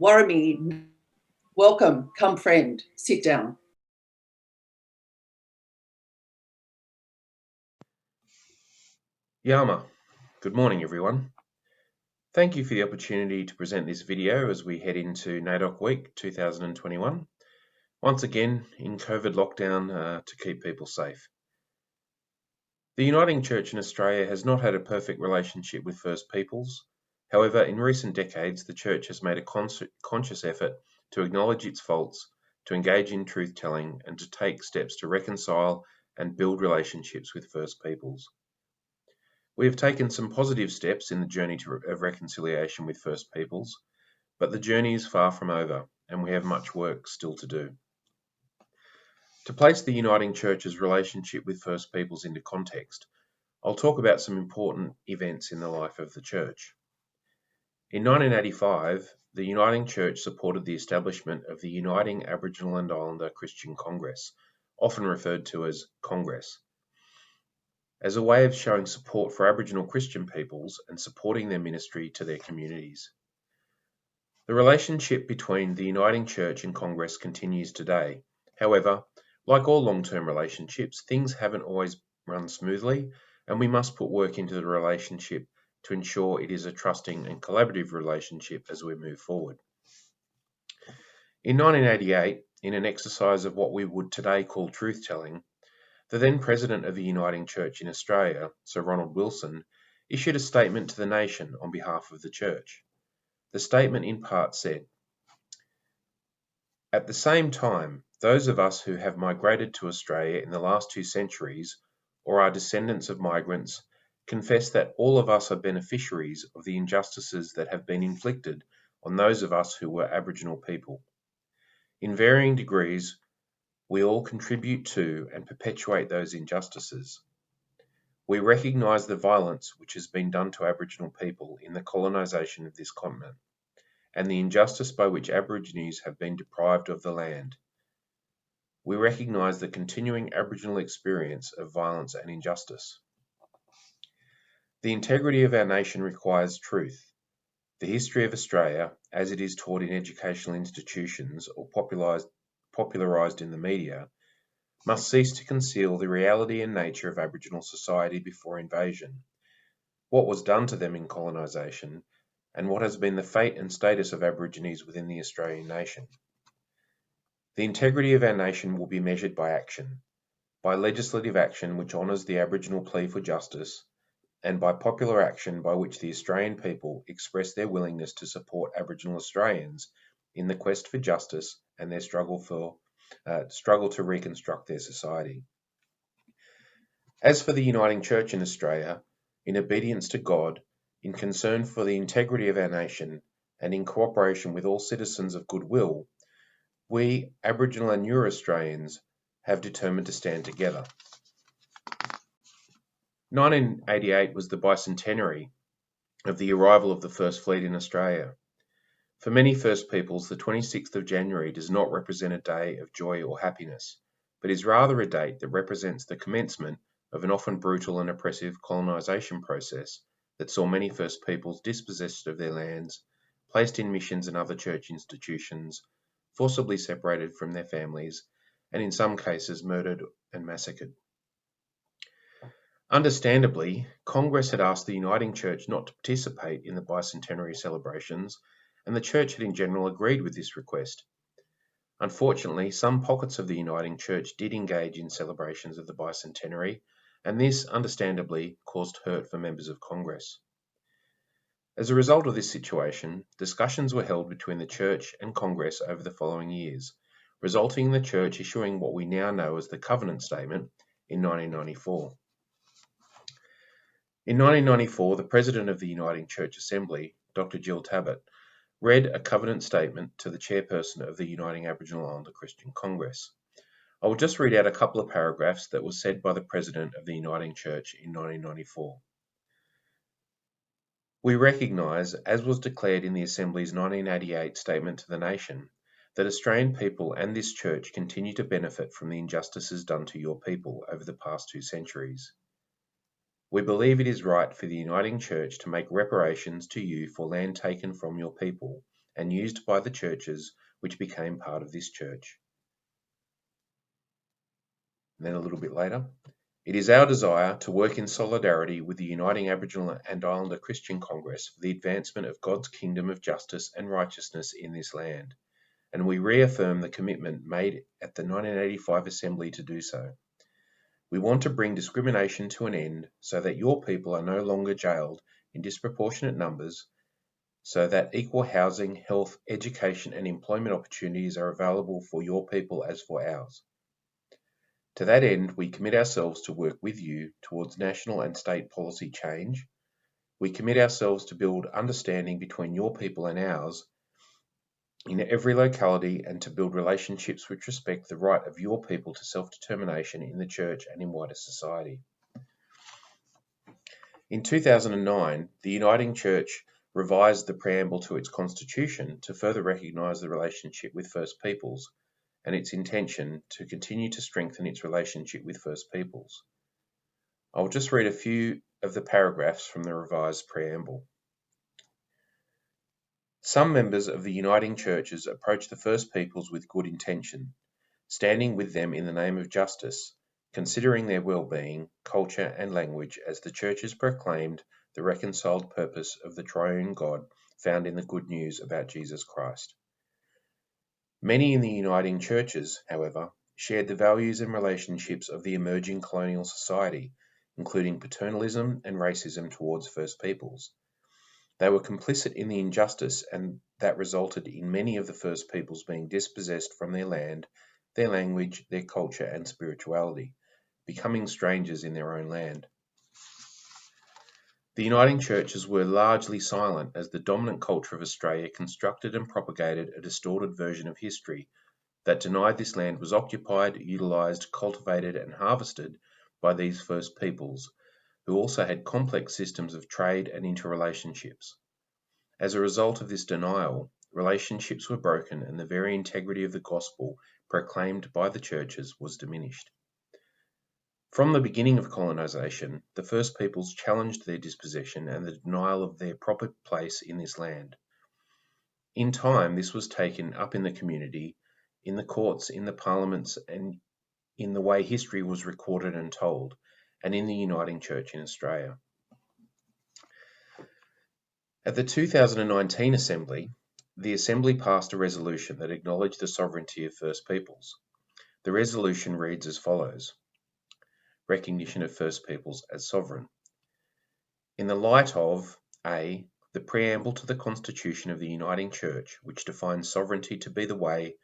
Warami, welcome, come friend, sit down. Yama, good morning everyone. Thank you for the opportunity to present this video as we head into NAIDOC Week 2021, once again in COVID lockdown to keep people safe. The Uniting Church in Australia has not had a perfect relationship with First Peoples. However, in recent decades, the Church has made a conscious effort to acknowledge its faults, to engage in truth-telling, and to take steps to reconcile and build relationships with First Peoples. We have taken some positive steps in the journey of reconciliation with First Peoples, but the journey is far from over, and we have much work still to do. To place the Uniting Church's relationship with First Peoples into context, I'll talk about some important events in the life of the Church. In 1985, the Uniting Church supported the establishment of the Uniting Aboriginal and Islander Christian Congress, often referred to as Congress, as a way of showing support for Aboriginal Christian peoples and supporting their ministry to their communities. The relationship between the Uniting Church and Congress continues today. However, like all long-term relationships, things haven't always run smoothly, and we must put work into the relationship to ensure it is a trusting and collaborative relationship as we move forward. In 1988, in an exercise of what we would today call truth-telling, the then President of the Uniting Church in Australia, Sir Ronald Wilson, issued a statement to the nation on behalf of the Church. The statement in part said, "At the same time, those of us who have migrated to Australia in the last 2 centuries, or are descendants of migrants, confess that all of us are beneficiaries of the injustices that have been inflicted on those of us who were Aboriginal people. In varying degrees, we all contribute to and perpetuate those injustices. We recognise the violence which has been done to Aboriginal people in the colonisation of this continent, and the injustice by which Aborigines have been deprived of the land. We recognise the continuing Aboriginal experience of violence and injustice. The integrity of our nation requires truth. The history of Australia, as it is taught in educational institutions or popularised in the media, must cease to conceal the reality and nature of Aboriginal society before invasion, what was done to them in colonisation, and what has been the fate and status of Aborigines within the Australian nation. The integrity of our nation will be measured by action, by legislative action which honours the Aboriginal plea for justice, and by popular action by which the Australian people express their willingness to support Aboriginal Australians in the quest for justice and their struggle to reconstruct their society. As for the Uniting Church in Australia, in obedience to God, in concern for the integrity of our nation, and in cooperation with all citizens of goodwill, we, Aboriginal and New Australians, have determined to stand together." 1988 was the bicentenary of the arrival of the First Fleet in Australia. For many First Peoples, the 26th of January does not represent a day of joy or happiness, but is rather a date that represents the commencement of an often brutal and oppressive colonisation process that saw many First Peoples dispossessed of their lands, placed in missions and other church institutions, forcibly separated from their families, and in some cases murdered and massacred. Understandably, Congress had asked the Uniting Church not to participate in the bicentenary celebrations, and the Church had in general agreed with this request. Unfortunately, some pockets of the Uniting Church did engage in celebrations of the bicentenary, and this, understandably, caused hurt for members of Congress. As a result of this situation, discussions were held between the Church and Congress over the following years, resulting in the Church issuing what we now know as the Covenant Statement in 1994. In 1994, the President of the Uniting Church Assembly, Dr. Jill Tabbott, read a covenant statement to the chairperson of the Uniting Aboriginal Islander Christian Congress. I will just read out a couple of paragraphs that was said by the President of the Uniting Church in 1994. "We recognise, as was declared in the Assembly's 1988 Statement to the Nation, that Australian people and this Church continue to benefit from the injustices done to your people over the past 2 centuries. We believe it is right for the Uniting Church to make reparations to you for land taken from your people and used by the churches which became part of this church. And then a little bit later, it is our desire to work in solidarity with the Uniting Aboriginal and Islander Christian Congress for the advancement of God's kingdom of justice and righteousness in this land, and we reaffirm the commitment made at the 1985 Assembly to do so. We want to bring discrimination to an end so that your people are no longer jailed in disproportionate numbers, so that equal housing, health, education and employment opportunities are available for your people as for ours. To that end, we commit ourselves to work with you towards national and state policy change. We commit ourselves to build understanding between your people and ours in every locality and to build relationships which respect the right of your people to self-determination in the church and in wider society. In 2009, the Uniting Church revised the preamble to its constitution to further recognise the relationship with First Peoples and its intention to continue to strengthen its relationship with First Peoples. I'll just read a few of the paragraphs from the revised preamble. Some members of the Uniting Churches approach the First Peoples with good intention, standing with them in the name of justice, considering their well-being, culture and language as the Churches proclaimed the reconciled purpose of the triune God found in the good news about Jesus Christ. Many in the Uniting Churches, however, shared the values and relationships of the emerging colonial society, including paternalism and racism towards First Peoples. They were complicit in the injustice and that resulted in many of the First Peoples being dispossessed from their land, their language, their culture and spirituality, becoming strangers in their own land. The Uniting Churches were largely silent as the dominant culture of Australia constructed and propagated a distorted version of history that denied this land was occupied, utilised, cultivated and harvested by these First Peoples, who also had complex systems of trade and interrelationships. As a result of this denial, relationships were broken and the very integrity of the gospel proclaimed by the churches was diminished. From the beginning of colonisation, the First Peoples challenged their dispossession and the denial of their proper place in this land. In time, this was taken up in the community, in the courts, in the parliaments, and in the way history was recorded and told, and in the Uniting Church in Australia. At the 2019 Assembly, the Assembly passed a resolution that acknowledged the sovereignty of First Peoples. The resolution reads as follows: Recognition of First Peoples as sovereign. In the light of A. The preamble to the Constitution of the Uniting Church, which defines sovereignty to be the way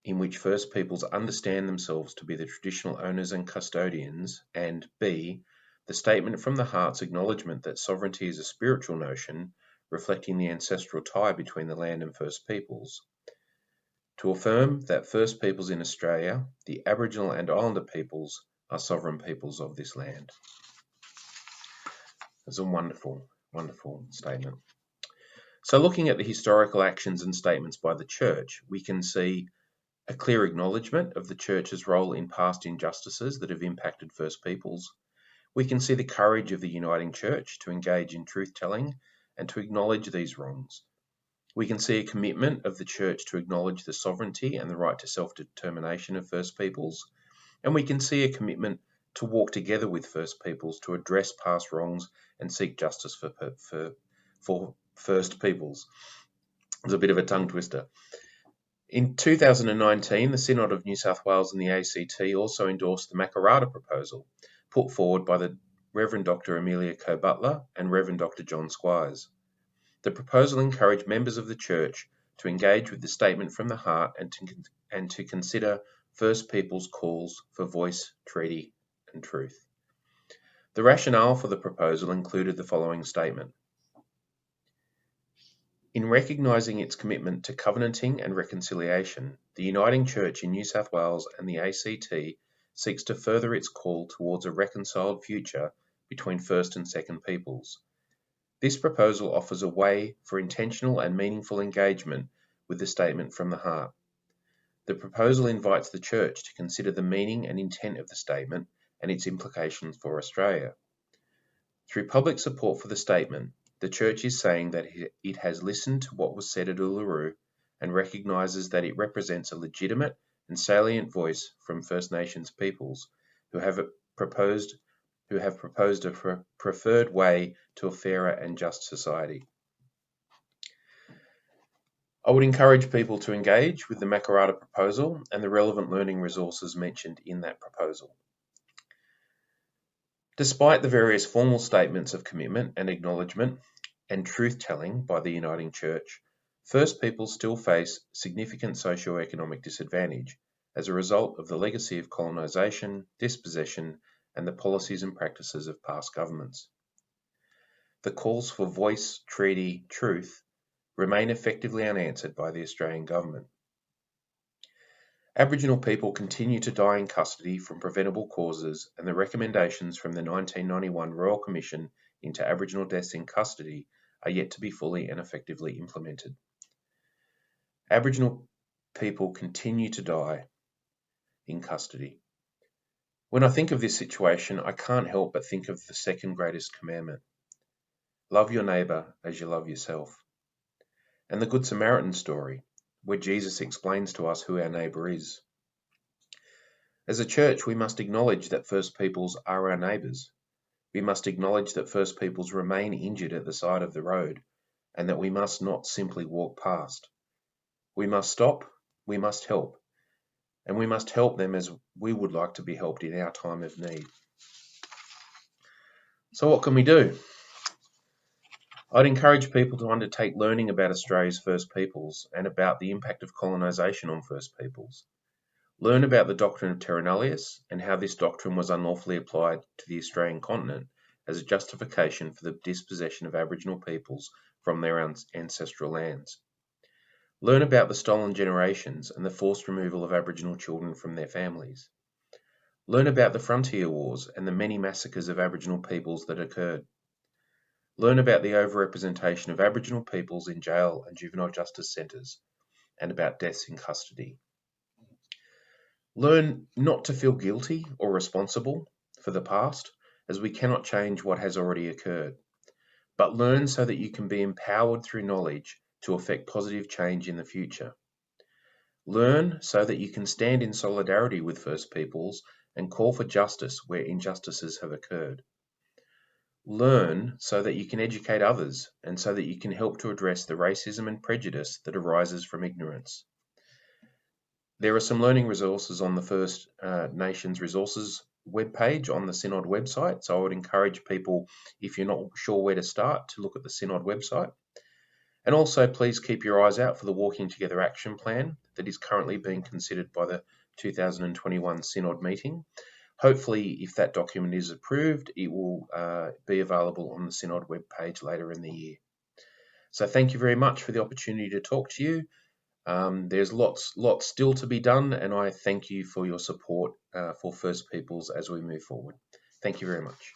in which First Peoples understand themselves to be the traditional owners and custodians, and B. The statement from the heart's acknowledgement that sovereignty is a spiritual notion, reflecting the ancestral tie between the land and First Peoples. To affirm that First Peoples in Australia, the Aboriginal and Islander peoples, are sovereign peoples of this land. It's a wonderful, wonderful statement. So looking at the historical actions and statements by the Church, we can see a clear acknowledgement of the Church's role in past injustices that have impacted First Peoples. We can see the courage of the Uniting Church to engage in truth-telling and to acknowledge these wrongs. We can see a commitment of the Church to acknowledge the sovereignty and the right to self-determination of First Peoples, and we can see a commitment to walk together with First Peoples to address past wrongs and seek justice for First Peoples. It's a bit of a tongue twister. In 2019, the Synod of New South Wales and the ACT also endorsed the Makarrata proposal, put forward by the Reverend Dr. Amelia Koh-Butler and Reverend Dr. John Squires. The proposal encouraged members of the Church to engage with the statement from the heart and to consider First Peoples' calls for voice, treaty and truth. The rationale for the proposal included the following statement. In recognising its commitment to covenanting and reconciliation, the Uniting Church in New South Wales and the ACT seeks to further its call towards a reconciled future between First and Second Peoples. This proposal offers a way for intentional and meaningful engagement with the statement from the heart. The proposal invites the Church to consider the meaning and intent of the statement and its implications for Australia. Through public support for the statement, the Church is saying that it has listened to what was said at Uluru and recognises that it represents a legitimate and salient voice from First Nations peoples who have proposed a preferred way to a fairer and just society. I would encourage people to engage with the Makarrata proposal and the relevant learning resources mentioned in that proposal. Despite the various formal statements of commitment and acknowledgement and truth-telling by the Uniting Church, First Peoples still face significant socio-economic disadvantage as a result of the legacy of colonisation, dispossession, and the policies and practices of past governments. The calls for voice, treaty, truth remain effectively unanswered by the Australian government. Aboriginal people continue to die in custody from preventable causes, and the recommendations from the 1991 Royal Commission into Aboriginal deaths in custody are yet to be fully and effectively implemented. Aboriginal people continue to die in custody. When I think of this situation, I can't help but think of the second greatest commandment: love your neighbour as you love yourself. And the Good Samaritan story, where Jesus explains to us who our neighbour is. As a church, we must acknowledge that First Peoples are our neighbours. We must acknowledge that First Peoples remain injured at the side of the road, and that we must not simply walk past. We must stop, we must help, and we must help them as we would like to be helped in our time of need. So what can we do? I'd encourage people to undertake learning about Australia's First Peoples and about the impact of colonisation on First Peoples. Learn about the doctrine of terra nullius and how this doctrine was unlawfully applied to the Australian continent as a justification for the dispossession of Aboriginal peoples from their ancestral lands. Learn about the stolen generations and the forced removal of Aboriginal children from their families. Learn about the frontier wars and the many massacres of Aboriginal peoples that occurred. Learn about the overrepresentation of Aboriginal peoples in jail and juvenile justice centres, and about deaths in custody. Learn not to feel guilty or responsible for the past, as we cannot change what has already occurred, but learn so that you can be empowered through knowledge to effect positive change in the future. Learn so that you can stand in solidarity with First Peoples and call for justice where injustices have occurred. Learn so that you can educate others and so that you can help to address the racism and prejudice that arises from ignorance. There are some learning resources on the First Nations Resources webpage on the Synod website, so I would encourage people, if you're not sure where to start, to look at the Synod website. And also please keep your eyes out for the Walking Together Action Plan that is currently being considered by the 2021 Synod meeting. Hopefully, if that document is approved, it will be available on the Synod webpage later in the year. So thank you very much for the opportunity to talk to you. There's lots still to be done, and I thank you for your support for First Peoples as we move forward. Thank you very much.